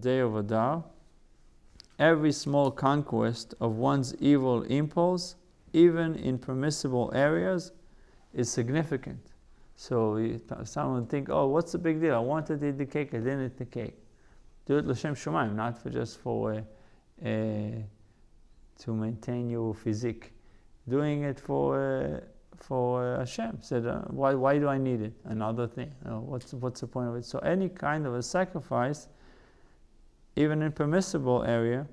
day of Adar, every small conquest of one's evil impulse, even in permissible areas, is significant. So someone would think, oh, what's the big deal? I wanted to eat the cake, I didn't eat the cake. Do it l'shem shumayim, not for just for to maintain your physique. Doing it for Hashem. Said, why do I need it? Another thing. What's the point of it? So any kind of a sacrifice, even in permissible area,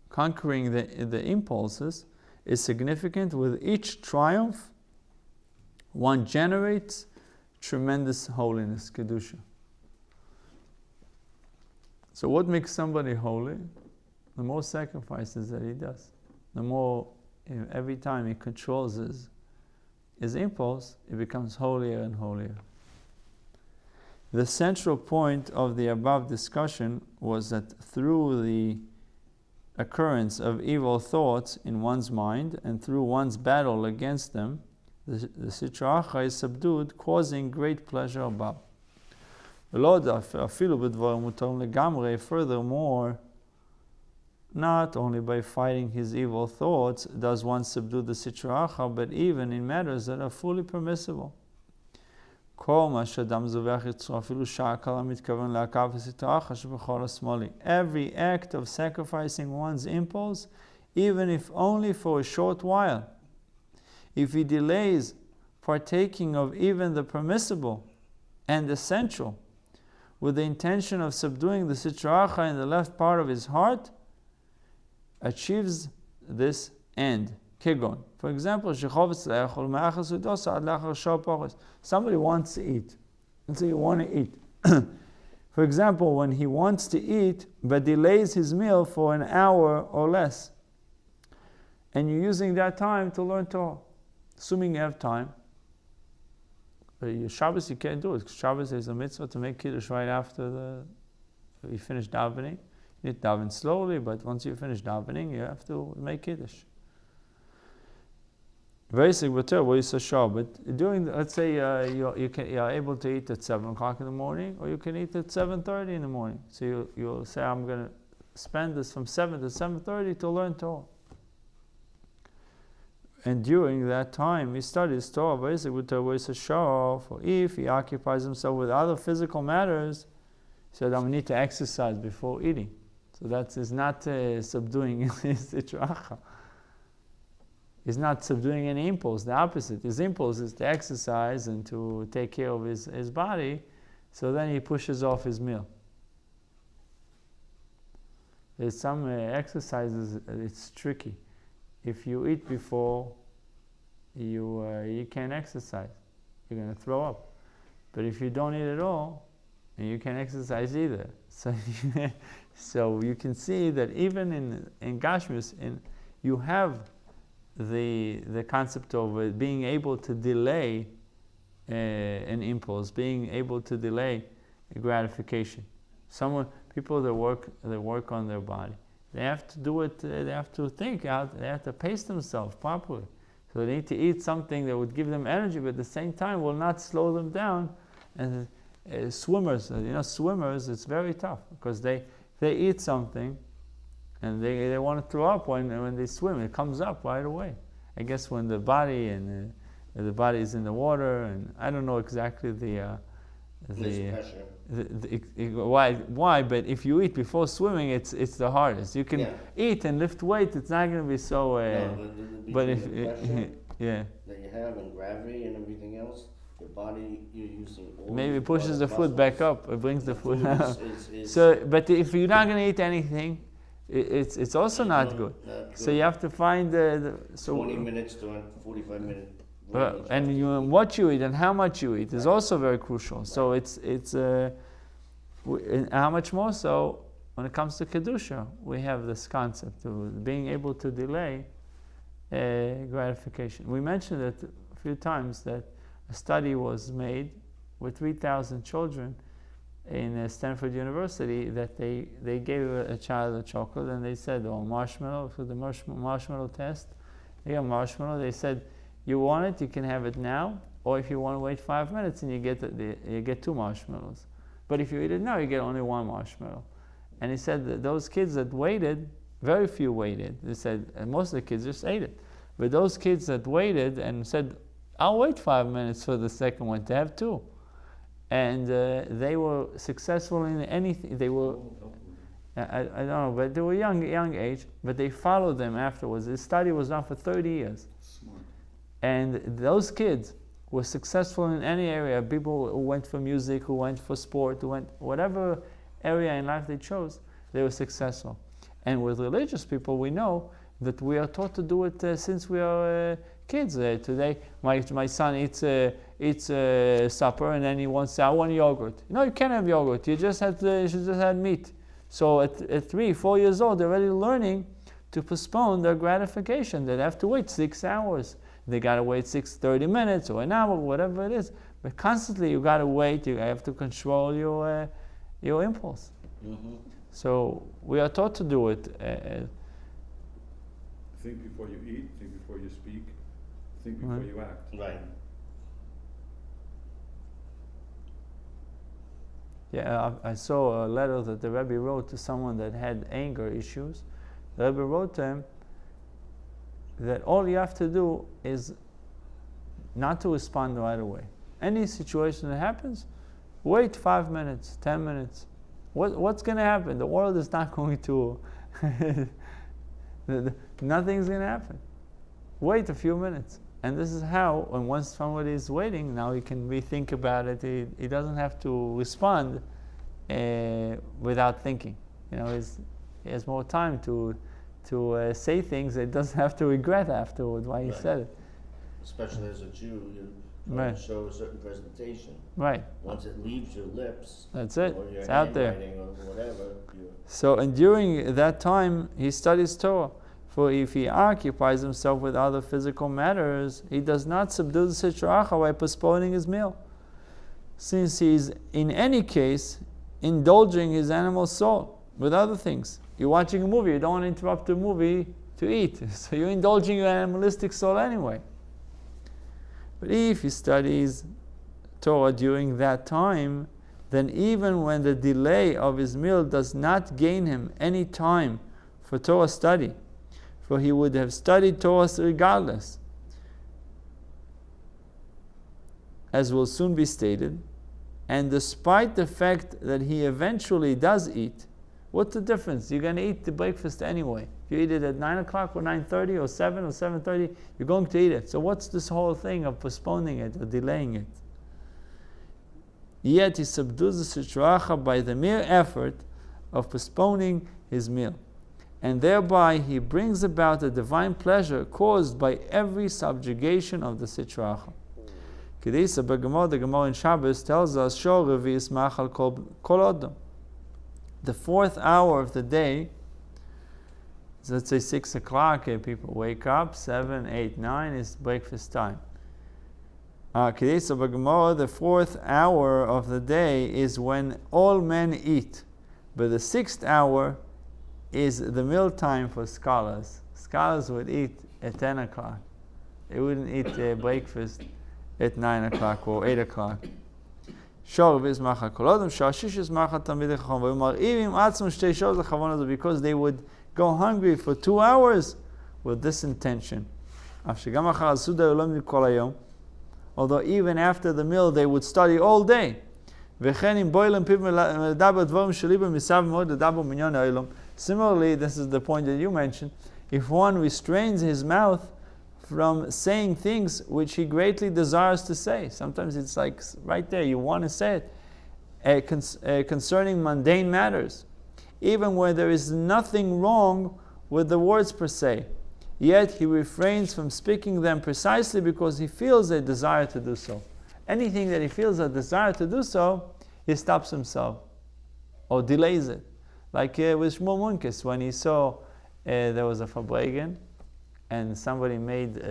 conquering the impulses is significant. With each triumph, one generates tremendous holiness, kedusha. So what makes somebody holy? The more sacrifices that he does. The more, every time he controls his impulse, it becomes holier and holier. The central point of the above discussion was that through the occurrence of evil thoughts in one's mind and through one's battle against them, the Sitra Achra is subdued, causing great pleasure above. Furthermore, not only by fighting his evil thoughts does one subdue the Sitra Achra, but even in matters that are fully permissible. Every act of sacrificing one's impulse, even if only for a short while, if he delays partaking of even the permissible and essential, with the intention of subduing the Sitra Achra in the left part of his heart, achieves this end. Kegon. For example, somebody wants to eat. Let's say you want to eat. For example, when he wants to eat but delays his meal for an hour or less, and you're using that time to learn Torah, assuming you have time. But your Shabbos you can't do it, because Shabbos is a mitzvah to make kiddush right after you finish davening. You need to daven slowly, but once you finish davening, you have to make kiddush. Very significant, but during, let's say you're able to eat at 7 o'clock in the morning, or you can eat at 7:30 in the morning. So you'll say, I'm going to spend this from 7 to 7:30 to learn Torah. And during that time, he studies Torah. For if he occupies himself with other physical matters, he said, I need to exercise before eating. So that is not subduing his Sitra Achra. He's not subduing any impulse. The opposite. His impulse is to exercise and to take care of his body. So then he pushes off his meal. There's some exercises, it's tricky. If you eat before, you can't exercise. You're going to throw up. But if you don't eat at all, and you can't exercise either. So you can see that even in Gashmius, you have the concept of being able to delay an impulse, being able to delay a gratification. People that work on their body, they have to do it. They have to think out. They have to pace themselves properly. So they need to eat something that would give them energy, but at the same time will not slow them down. And swimmers, swimmers, it's very tough because they eat something, and they want to throw up when they swim. It comes up right away. I guess when the body is in the water, and I don't know exactly why, but if you eat before swimming, it's the hardest. You can eat and lift weight; it's not going to be so. But if that you have and gravity and everything else, your body you're using. Maybe it pushes the foot back up. It brings the foot out. So, but if you're not going to eat anything, it's also not good. So you have to find 20 minutes to 45 minutes. And what you eat and how much you eat is also very crucial. Right. So it's how much more so when it comes to kedusha, we have this concept of being able to delay gratification. We mentioned it a few times that a study was made with 3,000 children in Stanford University that they gave a child a chocolate and they said, marshmallow, for the marshmallow test. They got marshmallow. They said, you want it, you can have it now, or if you want to wait 5 minutes and you get 2 marshmallows. But if you eat it now, you get only one marshmallow. And he said that those kids that waited, very few waited. They said, and most of the kids just ate it. But those kids that waited and said, I'll wait 5 minutes for the second one to have two. And they were successful in anything. They were, I don't know, but they were young age, but they followed them afterwards. The study was done for 30 years. Smart. And those kids were successful in any area. People who went for music, who went for sport, who went whatever area in life they chose, they were successful. And with religious people, we know that we are taught to do it since we are kids. Today, my son eats supper, and then he wants, I want yogurt. No, you can't have yogurt. You should just have meat. So at 3, 4 years old, they're already learning to postpone their gratification. They have to wait 6 hours. They gotta wait 30 minutes or an hour, whatever it is. But constantly, you gotta wait. You have to control your impulse. Mm-hmm. So we are taught to do it. Think before you eat, think before you speak, think before you act. Right. Yeah, I saw a letter that the Rabbi wrote to someone that had anger issues. The Rabbi wrote to him that all you have to do is not to respond right away. Any situation that happens, wait 5 minutes, 10 minutes. What's going to happen? The world is not going to... nothing's going to happen. Wait a few minutes. And this is how, when once somebody is waiting, now he can rethink about it. He doesn't have to respond without thinking. He has more time to say things that he doesn't have to regret afterward why he said it. Especially as a Jew, you show a certain presentation. Right. Once it leaves your lips, that's it. Or your it's out there. or whatever. So, and during that time, he studies Torah. For if he occupies himself with other physical matters, he does not subdue the Sitra Achra by postponing his meal, since he is in any case indulging his animal soul with other things. You're watching a movie, you don't want to interrupt the movie to eat, so you're indulging your animalistic soul anyway. But if he studies Torah during that time, then even when the delay of his meal does not gain him any time for Torah study, for he would have studied Torah regardless, as will soon be stated, and despite the fact that he eventually does eat, what's the difference? You're going to eat the breakfast anyway. If you eat it at 9 o'clock or 9:30 or 7 or 7:30, you're going to eat it. So what's this whole thing of postponing it or delaying it? Yet he subdues the Sitra Achra by the mere effort of postponing his meal, and thereby he brings about the divine pleasure caused by every subjugation of the Sitra Achra. Kedisa B'Gemara, the Gemara in Shabbos tells us, Shor Revi'is Machal Kol Odom. The 4th hour of the day, so let's say 6 o'clock, people wake up, 7, 8, 9 is breakfast time. Kedisa B'Gemara, the 4th hour of the day is when all men eat, but the 6th hour is the meal time for scholars. Scholars would eat at 10 o'clock. They wouldn't eat breakfast at 9 o'clock or 8 o'clock. Because they would go hungry for 2 hours with this intention. Although even after the meal they would study all day. Similarly, this is the point that you mentioned, if one restrains his mouth from saying things which he greatly desires to say, sometimes it's like right there, you want to say it, concerning mundane matters, even where there is nothing wrong with the words per se, yet he refrains from speaking them precisely because he feels a desire to do so. Anything that he feels a desire to do so, he stops himself or delays it. Like with Shmuel Munkes, when he saw there was a Fabregan and somebody made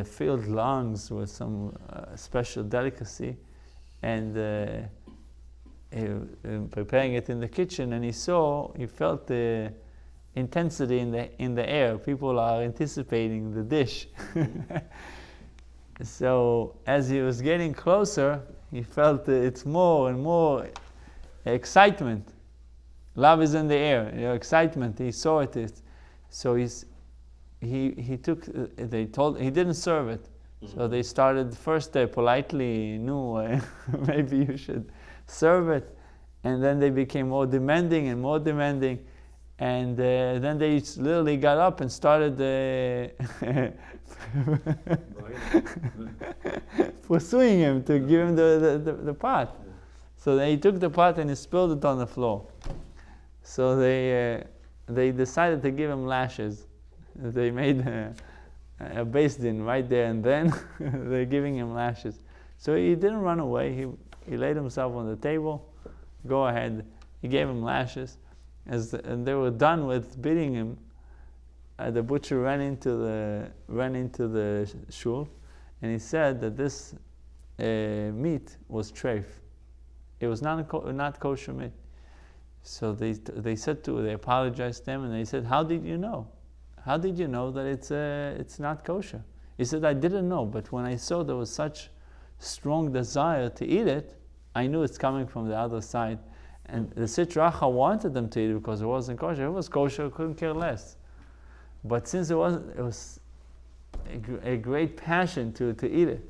filled lungs with some special delicacy, and preparing it in the kitchen, and he felt the intensity in the air. People are anticipating the dish. So as he was getting closer, He felt it's more and more excitement. Love is in the air, excitement. He saw it. So he took. They told he didn't serve it. So they started first politely. No, maybe you should serve it, and then they became more demanding and more demanding, and then they literally got up and started pursuing him to give him the pot. So they took the pot and he spilled it on the floor. So they decided to give him lashes. They made a beis din right there and then. They're giving him lashes. So he didn't run away. He laid himself on the table. Go ahead. He gave him lashes. And they were done with beating him, the butcher ran into the shul, and he said that this meat was treif. It was not kosher meat. So they apologized to him, and they said, "How did you know? How did you know that it's not kosher?" He said, "I didn't know, but when I saw there was such strong desire to eat it, I knew it's coming from the other side." And the Sitra Achra wanted them to eat it because it wasn't kosher. If it was kosher, couldn't care less. But since it was a great passion to eat it,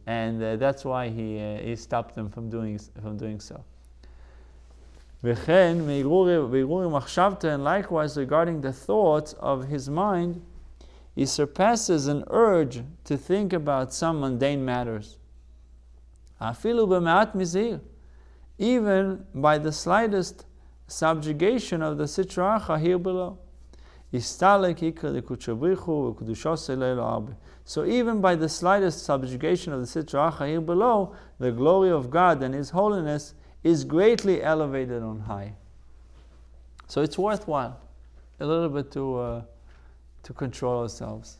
and that's why he stopped them from doing so. And likewise regarding the thoughts of his mind, he surpasses an urge to think about some mundane matters. Even by the slightest subjugation of the Sitra Achra here below. So even by the slightest subjugation of the Sitra Achra here below, the glory of God and His holiness is greatly elevated on high. So it's worthwhile a little bit to control ourselves.